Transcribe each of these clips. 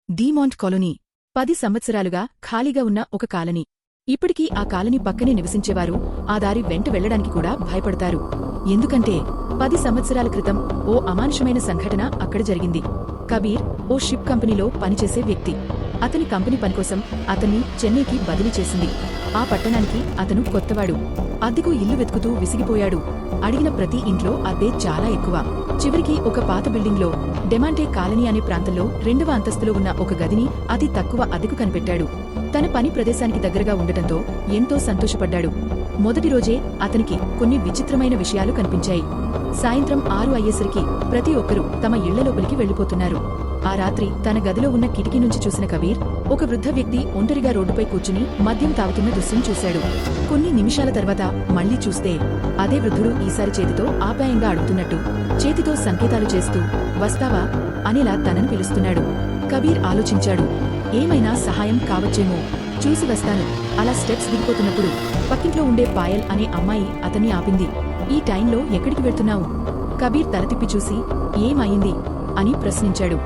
డీమాంట్ colony 10 సంవత్సరాలుగా ఖాళీగా ఉన్న ఒక కాలనీ. ఇప్పటికీ ఆ కాలనీ పక్కనే నివసించేవారు ఆ దారి వెంట వెళ్లడానికి కూడా భయపడతారు. ఎందుకంటే 10 సంవత్సరాల క్రితం ఓ అమానుషమైన సంఘటన అక్కడ జరిగింది. కబీర్ ఓ షిప్ కంపెనీలో పనిచేసే వ్యక్తి. అతని కంపెనీ పనికోసం అతన్ని చెన్నైకి బదిలీ చేసింది. ఆ పట్టణానికి అతను కొత్తవాడు. అద్దెకు ఇల్లు వెతుకుతూ విసిగిపోయాడు. అడిగిన ప్రతి ఇంట్లో అద్దె చాలా ఎక్కువ. చివరికి ఒక పాత బిల్డింగ్లో డెమాంటే కాలనీ అనే ప్రాంతంలో 2వ అంతస్తులో ఉన్న ఒక గదిని అతి తక్కువ అద్దెకు కనిపెట్టాడు. తన పని ప్రదేశానికి దగ్గరగా ఉండటంతో ఎంతో సంతోషపడ్డాడు. మొదటి రోజే అతనికి కొన్ని విచిత్రమైన విషయాలు కనిపించాయి. సాయంత్రం 6 అయ్యేసరికి ప్రతి ఒక్కరూ తమ ఇళ్లలోపలికి వెళ్లిపోతున్నారు. ఆ రాత్రి తన గదిలో ఉన్న కిటికీ నుంచి చూసిన కబీర్ ఒక వృద్ధ వ్యక్తి ఒంటరిగా రోడ్డుపై కూర్చుని మద్యం తాగుతున్న దృశ్యం చూశాడు. కొన్ని నిమిషాల తర్వాత మళ్లీ చూస్తే అదే వృద్ధుడు ఈసారి చేతితో ఆప్యాయంగా అడుగుతున్నట్టు చేతితో సంకేతాలు చేస్తూ వస్తావా అనేలా తనను పిలుస్తున్నాడు. కబీర్ ఆలోచించాడు, ఏమైనా సహాయం కావచ్చేమో, చూసి వస్తాను. అలా స్టెప్స్ దిగిపోతున్నప్పుడు పక్కింట్లో ఉండే పాయల్ అనే అమ్మాయి అతన్ని ఆపింది. ఈ టైంలో ఎక్కడికి వెళ్తున్నావు? కబీర్ తలతిప్పి చూసి ఏమయింది అని ప్రశ్నించాడు.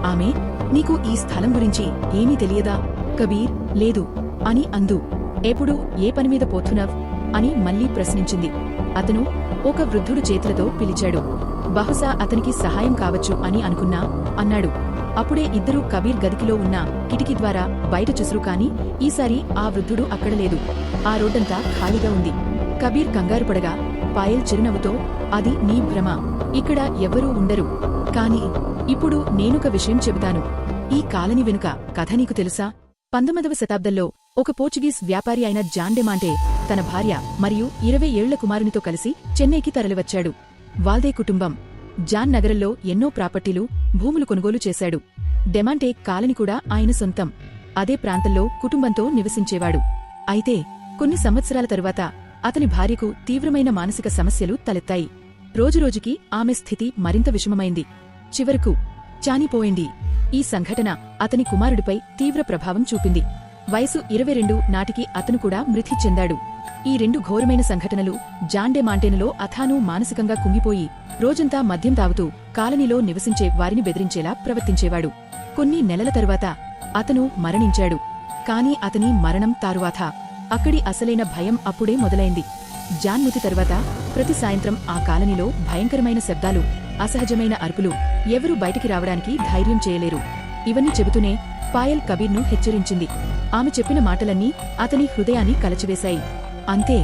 ఆమె, నీకు ఈ స్థలం గురించి ఏమీ తెలియదా? కబీర్, లేదు అని అందు. ఎప్పుడు ఏ పనిమీద పోతున్నావ్ అని మళ్లీ ప్రశ్నించింది. అతను ఒక వృద్ధుడు చేతులతో పిలిచాడు. బహుశా అతనికి సహాయం కావచ్చు అని అనుకున్నా అన్నాడు. అప్పుడే ఇద్దరూ కబీర్ గదికిలో ఉన్న కిటికీ ద్వారా బయట చూసురు. కాని ఈసారి ఆ వృద్ధుడు అక్కడ లేదు. ఆ రోడ్డంతా ఖాళీగా ఉంది. కబీర్ కంగారు పడగా పాయల్ చిరునవ్వుతో, అది నీ భ్రమ, ఇక్కడ ఎవ్వరూ ఉండరు. కాని ఇప్పుడు నేనొక విషయం చెబుతాను. ఈ కాలనీ వెనుక కథ నీకు తెలుసా? 19వ శతాబ్దంలో ఒక పోర్చుగీస్ వ్యాపారి అయిన జాన్ డెమాంటే తన భార్య మరియు 20 ఏళ్ల కుమారునితో కలిసి చెన్నైకి తరలివచ్చాడు. వాల్దే కుటుంబం జాన్ నగరంలో ఎన్నో ప్రాపర్టీలు, భూములు కొనుగోలు చేశాడు. డెమాంటే కాలనీ కూడా ఆయన సొంతం. అదే ప్రాంతంలో కుటుంబంతో నివసించేవాడు. అయితే కొన్ని సంవత్సరాల తరువాత అతని భార్యకు తీవ్రమైన మానసిక సమస్యలు తలెత్తాయి. రోజురోజుకి ఆమె స్థితి మరింత విషమమైంది. చివరకు చానిపోయింది. ఈ సంఘటన అతని కుమారుడిపై తీవ్ర ప్రభావం చూపింది. వయసు 22 నాటికి అతను కూడా మృతి చెందాడు. ఈ 2 ఘోరమైన సంఘటనలు జాన్ డెమాంటేనులో అథాను మానసికంగా కుంగిపోయి రోజంతా మద్యం తాగుతూ కాలనీలో నివసించే వారిని బెదిరించేలా ప్రవర్తించేవాడు. కొన్ని నెలల తరువాత అతను మరణించాడు. కాని అతని మరణం తరువాత అక్కడి అసలైన భయం అప్పుడే మొదలైంది. జాన్ మృతి తరువాత ప్రతి సాయంత్రం ఆ కాలనీలో భయంకరమైన శబ్దాలు, అసహజమైన అరుపులు. ఎవరూ బయటికి రావడానికి ధైర్యం చేయలేరు. ఇవన్నీ చెబుతూనే పాయల్ కబీర్ను హెచ్చరించింది. ఆమె చెప్పిన మాటలన్నీ అతని హృదయాన్ని కలచివేశాయి. అంతే,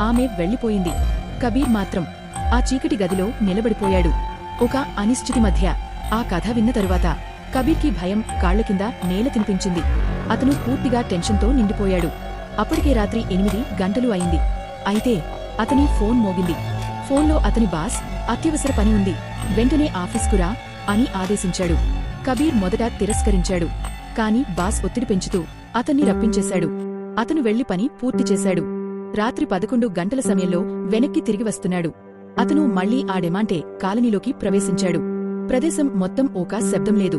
ఆమె వెళ్లిపోయింది. కబీర్ మాత్రం ఆ చీకటి గదిలో నిలబడిపోయాడు. ఒక అనిశ్చితి మధ్య ఆ కథ విన్న తరువాత కబీర్కి భయం కాళ్ల కింద నేల తినిపించింది. అతను పూర్తిగా టెన్షన్తో నిండిపోయాడు. అప్పటికే రాత్రి 8 గంటలు అయింది. అయితే అతని ఫోన్ మోగింది. ఫోన్లో అతని బాస్, అత్యవసర పని ఉంది, వెంటనే ఆఫీస్కురా అని ఆదేశించాడు. కబీర్ మొదట తిరస్కరించాడు. కాని బాస్ ఒత్తిడి పెంచుతూ అతన్ని రప్పించేశాడు. అతను వెళ్లి పని పూర్తి చేశాడు. రాత్రి 11 గంటల సమయంలో వెనక్కి తిరిగి వస్తున్నాడు. అతను మళ్లీ ఆ డెమాంటే కాలనీలోకి ప్రవేశించాడు. ప్రదేశం మొత్తం ఒక శబ్దం లేదు.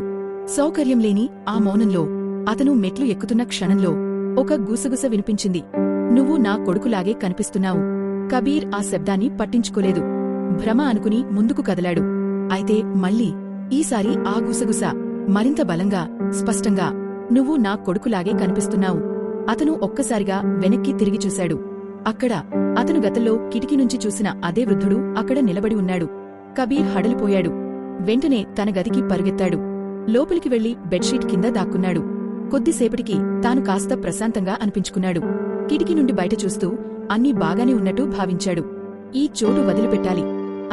సౌకర్యం లేని ఆ మౌనంలో అతను మెట్లు ఎక్కుతున్న క్షణంలో ఒక గుసగుస వినిపించింది. నువ్వు నా కొడుకులాగే కనిపిస్తున్నావు. కబీర్ ఆ శబ్దాన్ని పట్టించుకోలేదు. భ్రమ అనుకుని ముందుకు కదలాడు. అయితే మళ్లీ ఈసారి ఆ గుసగుస మరింత బలంగా, స్పష్టంగా, నువ్వు నా కొడుకులాగే కనిపిస్తున్నావు. అతను ఒక్కసారిగా వెనక్కి తిరిగి చూశాడు. అక్కడ అతను గతంలో కిటికీ నుంచి చూసిన అదే వృద్ధుడు అక్కడ నిలబడి ఉన్నాడు. కబీర్ హడలిపోయాడు. వెంటనే తన గదికి పరుగెత్తాడు. లోపలికి వెళ్లి బెడ్షీట్ కింద దాక్కున్నాడు. కొద్దిసేపటికి తాను కాస్త ప్రశాంతంగా అనిపించుకున్నాడు. కిటికీ నుండి బయట చూస్తూ అన్నీ బాగానే ఉన్నట్టు భావించాడు. ఈ చోటు వదిలిపెట్టాలి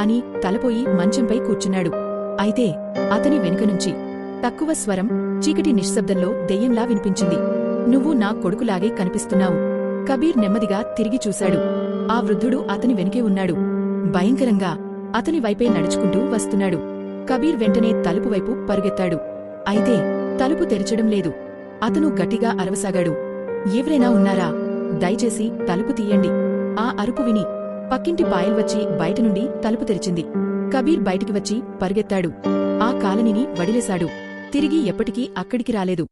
అని తలపోయి మంచంపై కూర్చున్నాడు. అయితే అతని వెనుకనుంచి తక్కువ స్వరం చీకటి నిశ్శబ్దంలో దెయ్యంలా వినిపించింది. నువ్వు నా కొడుకులాగే కనిపిస్తున్నావు. కబీర్ నెమ్మదిగా తిరిగి చూశాడు. ఆ వృద్ధుడు అతని వెనుకే ఉన్నాడు. భయంకరంగా అతని వైపే నడుచుకుంటూ వస్తున్నాడు. కబీర్ వెంటనే తలుపు వైపు పరుగెత్తాడు. అయితే తలుపు తెరచడం లేదు. అతను గట్టిగా అరవసాగాడు. ఎవరైనా ఉన్నారా? దయచేసి తలుపు తీయండి. ఆ అరుపు విని పక్కింటి పాయల్ వచ్చి బయటనుండి తలుపు తెరిచింది. కబీర్ బయటికి వచ్చి పరుగెత్తాడు. ఆ కాలనీని వడిలేశాడు. తిరిగి ఎప్పటికీ అక్కడికి రాలేదు.